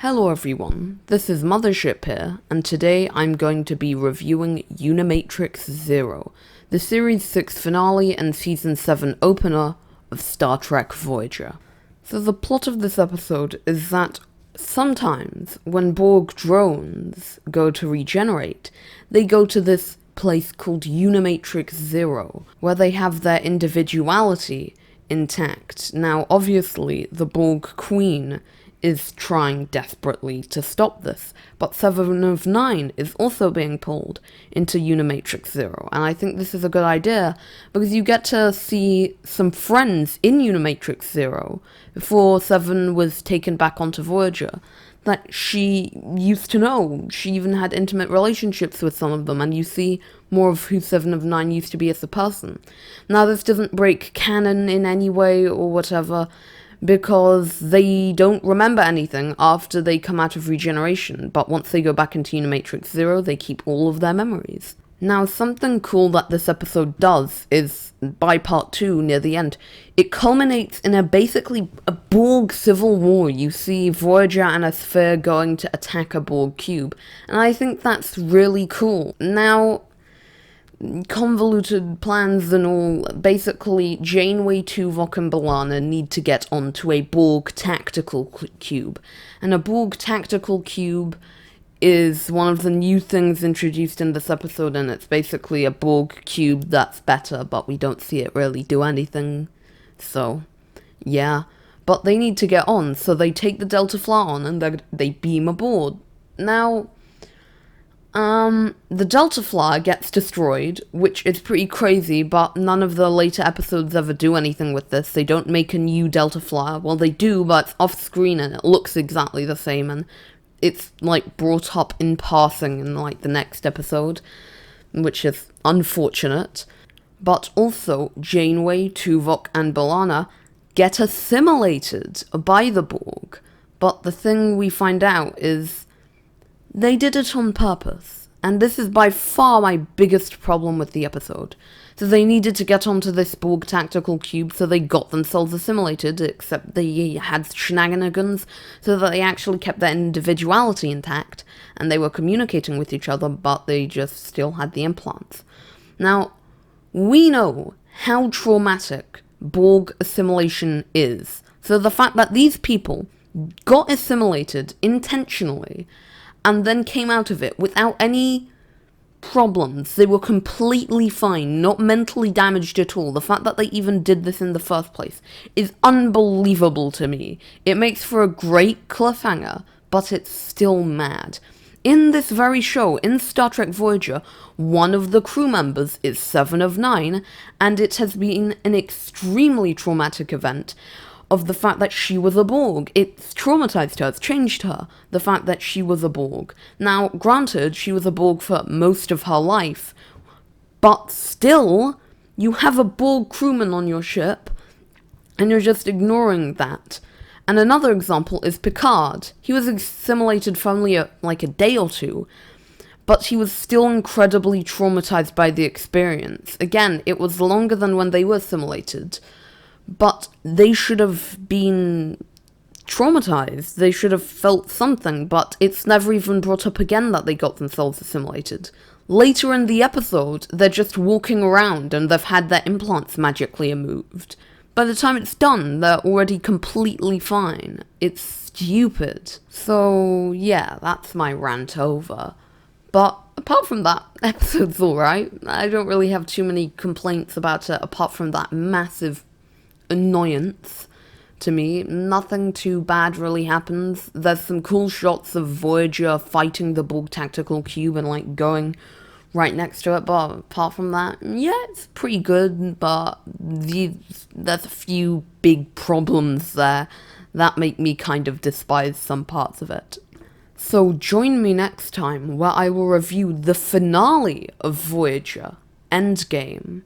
Hello everyone, this is Mothership here, and today I'm going to be reviewing Unimatrix Zero, the Series 6 finale and Season 7 opener of Star Trek Voyager. So the plot of this episode is that sometimes when Borg drones go to regenerate, they go to this place called Unimatrix Zero, where they have their individuality intact. Now obviously the Borg Queen is trying desperately to stop this, but 7 of 9 is also being pulled into Unimatrix Zero, and I think this is a good idea, because you get to see some friends in Unimatrix Zero, before 7 was taken back onto Voyager, that she used to know. She even had intimate relationships with some of them, and you see more of who 7 of 9 used to be as a person. Now this doesn't break canon in any way or whatever, because they don't remember anything after they come out of regeneration, but once they go back into Unimatrix Zero, they keep all of their memories. Now, something cool that this episode does is, by part 2, near the end, it culminates in basically a Borg civil war. You see Voyager and a Sphere going to attack a Borg cube, and I think that's really cool. Now, convoluted plans and all, basically Janeway, Tuvok and B'Elanna need to get onto a Borg tactical cube, and a Borg tactical cube is one of the new things introduced in this episode, and it's basically a Borg cube that's better, but we don't see it really do anything, so yeah. But they need to get on, so they take the Delta Flyer on and they beam aboard. Now, the Delta Flyer gets destroyed, which is pretty crazy, but none of the later episodes ever do anything with this. They don't make a new Delta Flyer. Well, they do, but it's off-screen and it looks exactly the same, and it's, like, brought up in passing in, like, the next episode, which is unfortunate. But also, Janeway, Tuvok, and B'Elanna get assimilated by the Borg. But the thing we find out is they did it on purpose, and this is by far my biggest problem with the episode. So they needed to get onto this Borg tactical cube, so they got themselves assimilated, except they had shenanigans, so that they actually kept their individuality intact, and they were communicating with each other, but they just still had the implants. Now, we know how traumatic Borg assimilation is, so the fact that these people got assimilated intentionally, and then came out of it without any problems. They were completely fine, not mentally damaged at all. The fact that they even did this in the first place is unbelievable to me. It makes for a great cliffhanger, but it's still mad. In this very show, in Star Trek Voyager, one of the crew members is 7 of 9, and it has been an extremely traumatic event of the fact that she was a Borg. It's traumatized her, it's changed her, the fact that she was a Borg. Now, granted, she was a Borg for most of her life, but still, you have a Borg crewman on your ship, and you're just ignoring that. And another example is Picard. He was assimilated for only a day or two, but he was still incredibly traumatized by the experience. Again, it was longer than when they were assimilated, but they should have been traumatized. They should have felt something, but it's never even brought up again that they got themselves assimilated. Later in the episode, they're just walking around and they've had their implants magically removed. By the time it's done, they're already completely fine. It's stupid. So yeah, that's my rant over. But apart from that, episode's alright. I don't really have too many complaints about it, apart from that massive annoyance to me. Nothing too bad really happens. There's some cool shots of Voyager fighting the Borg tactical cube and going right next to it, but apart from that, yeah, it's pretty good, but there's a few big problems there that make me kind of despise some parts of it. So join me next time where I will review the finale of Voyager, Endgame.